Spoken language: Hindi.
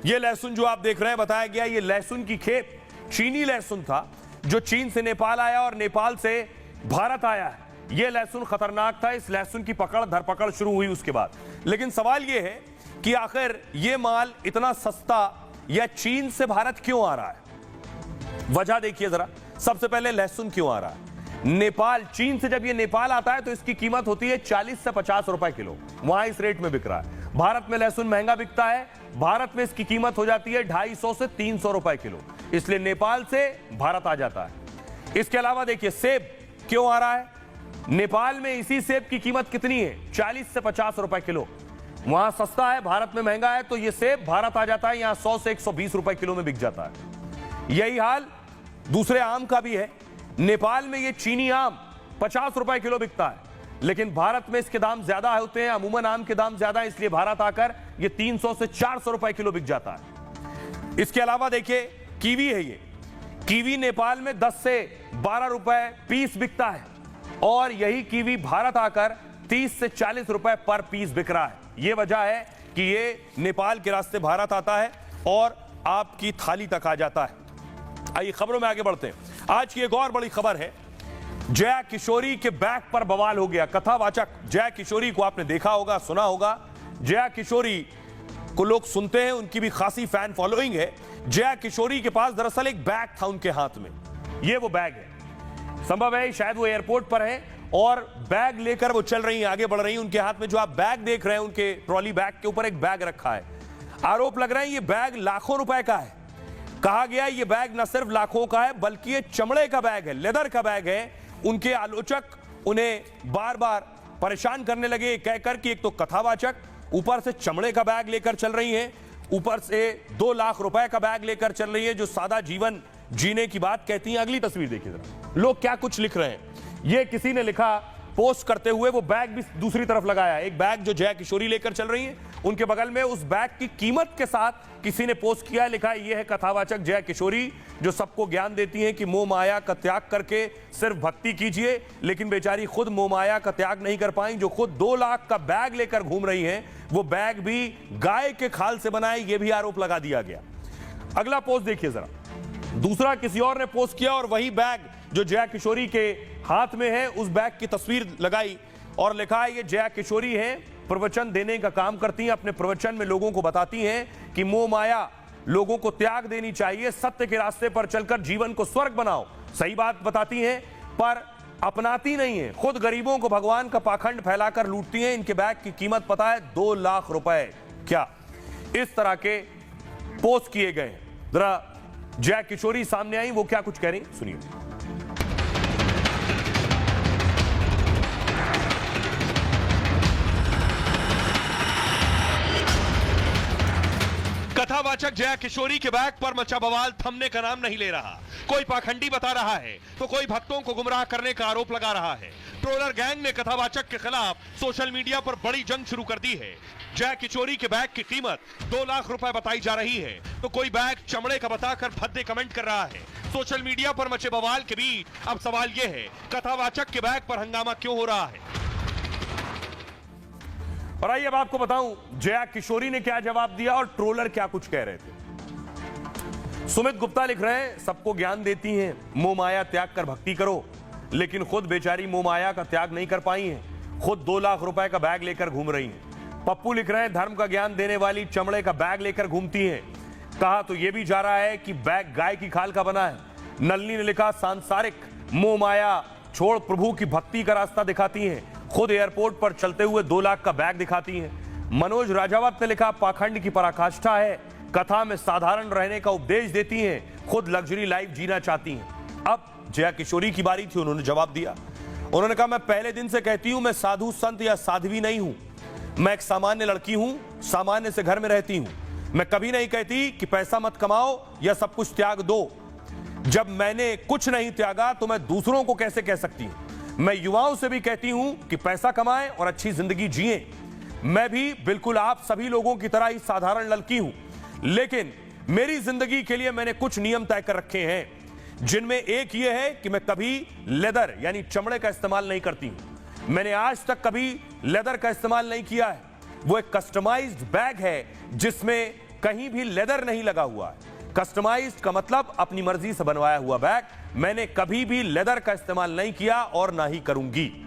ये लहसुन जो आप देख रहे हैं, बताया गया ये लहसुन की खेप चीनी लहसुन था जो चीन से नेपाल आया और नेपाल से भारत आया है। यह लहसुन खतरनाक था। इस लहसुन की पकड़ धरपकड़ शुरू हुई उसके बाद। लेकिन सवाल यह है कि आखिर यह माल इतना सस्ता या चीन से भारत क्यों आ रहा है? वजह देखिए जरा। सबसे पहले लहसुन क्यों आ रहा है? नेपाल, चीन से जब यह नेपाल आता है तो इसकी कीमत होती है 40 से 50 रुपए किलो। वहां इस रेट में बिक रहा है। भारत में लहसुन महंगा बिकता है। भारत में इसकी कीमत हो जाती है 250 से 300 रुपए किलो, इसलिए नेपाल से भारत आ जाता है। इसके अलावा देखिए सेब क्यों आ रहा है? नेपाल में इसी सेब की कीमत कितनी है? 40 से 50 रुपए किलो। वहां सस्ता है, भारत में महंगा है, तो यह सेब भारत आ जाता है, यहां 100 से 120 रुपए किलो में बिक जाता है। यही हाल दूसरे आम का भी है। नेपाल में यह चीनी आम 50 रुपए किलो बिकता है, लेकिन भारत में इसके दाम ज्यादा होते हैं। अमूमन आम के दाम ज्यादा है, इसलिए भारत आकर यह 300 से 400 रुपए किलो बिक जाता है। इसके अलावा देखिए कीवी है। ये कीवी नेपाल में 10 से 12 रुपए पीस बिकता है और यही कीवी भारत आकर 30 से 40 रुपए पर पीस बिक रहा है। यह वजह है कि यह नेपाल के रास्ते भारत आता है और आपकी थाली तक आ जाता है। आइए खबरों में आगे बढ़ते हैं। आज की एक और बड़ी खबर है। जया किशोरी के बैग पर बवाल हो गया। कथावाचक जया किशोरी को आपने देखा होगा, सुना होगा। जया किशोरी को लोग सुनते हैं, उनकी भी खासी फैन फॉलोइंग है। जया किशोरी के पास दरअसल एक बैग था उनके हाथ में। ये वो बैग है। संभव है शायद वो एयरपोर्ट पर है और बैग लेकर वो चल रही हैं, आगे बढ़ रही हैं। उनके हाथ में जो आप बैग देख रहे हैं, उनके ट्रॉली बैग के ऊपर एक बैग रखा है। आरोप लग रहा है ये बैग लाखों रुपए का है। कहा गया ये बैग न सिर्फ लाखों का है बल्कि ये चमड़े का बैग है, लेदर का बैग है। उनके आलोचक उन्हें बार बार परेशान करने लगे कहकर कि एक तो कथावाचक, ऊपर से चमड़े का बैग लेकर चल रही हैं, ऊपर से 2 लाख रुपए का बैग लेकर चल रही है, जो सादा जीवन जीने की बात कहती हैं। अगली तस्वीर देखिए जरा, लोग क्या कुछ लिख रहे हैं। ये किसी ने लिखा पोस्ट करते हुए, वो बैग भी दूसरी तरफ लगाया। एक बैग जो जया किशोरी लेकर चल रही है, उनके बगल में उस बैग की कीमत के साथ किसी ने पोस्ट किया, लिखा है ये है कथावाचक जया किशोरी जो सबको ज्ञान देती हैं कि मोह माया का त्याग करके सिर्फ भक्ति कीजिए, लेकिन बेचारी खुद मोह माया का त्याग नहीं कर पाई। जो खुद 2 लाख का बैग लेकर घूम रही हैं, वो बैग भी गाय के खाल से बनाए, ये भी आरोप लगा दिया गया। अगला पोस्ट देखिए जरा। दूसरा किसी और ने पोस्ट किया और वही बैग जो जया किशोरी के हाथ में है, उस बैग की तस्वीर लगाई और लिखा है ये जया किशोरी है, प्रवचन देने का काम करती हैं। अपने प्रवचन में लोगों को बताती हैं कि मोह माया लोगों को त्याग देनी चाहिए, सत्य के रास्ते पर चलकर जीवन को स्वर्ग बनाओ। सही बात बताती हैं पर अपनाती नहीं है। खुद गरीबों को भगवान का पाखंड फैलाकर लूटती हैं। इनके बैग की कीमत पता है 2 लाख रुपए। क्या इस तरह के पोस्ट किए गए। जरा जया किशोरी सामने आई, वो क्या कुछ कह रही सुनिए। कथावाचक जया किशोरी के बैग पर मचा बवाल थमने का नाम नहीं ले रहा। कोई पाखंडी बता रहा है तो कोई भक्तों को गुमराह करने का आरोप लगा रहा है। ट्रोलर गैंग ने कथावाचक के खिलाफ सोशल मीडिया पर बड़ी जंग शुरू कर दी है। जया किशोरी के बैग की कीमत 2 लाख रुपए बताई जा रही है, तो कोई बैग चमड़े का बताकर भद्दे कमेंट कर रहा है। सोशल मीडिया पर मचे बवाल के बीच अब सवाल यह है, कथावाचक के बैग पर हंगामा क्यों हो रहा है? और आइए अब आपको बताऊं जया किशोरी ने क्या जवाब दिया और ट्रोलर क्या कुछ कह रहे थे। सुमित गुप्ता लिख रहे हैं, सबको ज्ञान देती हैं, मोह माया त्याग कर भक्ति करो, लेकिन खुद बेचारी मोह माया का त्याग नहीं कर पाई हैं। खुद 2 लाख रुपए का बैग लेकर घूम रही हैं। पप्पू लिख रहे हैं, धर्म का ज्ञान देने वाली चमड़े का बैग लेकर घूमती हैं। कहा तो यह भी जा रहा है कि बैग गाय की खाल का बना है। नलनी ने लिखा, सांसारिक मोह माया छोड़ प्रभु की भक्ति का रास्ता दिखाती हैं। खुद एयरपोर्ट पर चलते हुए 2 लाख का बैग दिखाती हैं। मनोज राजावत ने लिखा, पाखंड की पराकाष्ठा है, कथा में साधारण रहने का उपदेश देती हैं, खुद लग्जरी लाइफ जीना चाहती हैं। अब जया किशोरी की बारी थी, उन्होंने जवाब दिया। उन्होंने कहा, मैं पहले दिन से कहती हूं मैं साधु संत या साध्वी नहीं हूं, मैं एक सामान्य लड़की हूं, सामान्य से घर में रहती हूं। मैं कभी नहीं कहती कि पैसा मत कमाओ या सब कुछ त्याग दो। जब मैंने कुछ नहीं त्यागा तो मैं दूसरों को कैसे कह सकती हूं? मैं युवाओं से भी कहती हूं कि पैसा कमाएं और अच्छी जिंदगी जिएं। मैं भी बिल्कुल आप सभी लोगों की तरह ही साधारण लड़की हूं, लेकिन मेरी जिंदगी के लिए मैंने कुछ नियम तय कर रखे हैं, जिनमें एक यह है कि मैं कभी लेदर यानी चमड़े का इस्तेमाल नहीं करती हूं। मैंने आज तक कभी लेदर का इस्तेमाल नहीं किया है। वो एक कस्टमाइज्ड बैग है जिसमें कहीं भी लेदर नहीं लगा हुआ है। कस्टमाइज्ड का मतलब अपनी मर्जी से बनवाया हुआ बैग। मैंने कभी भी लेदर का इस्तेमाल नहीं किया और ना ही करूंगी।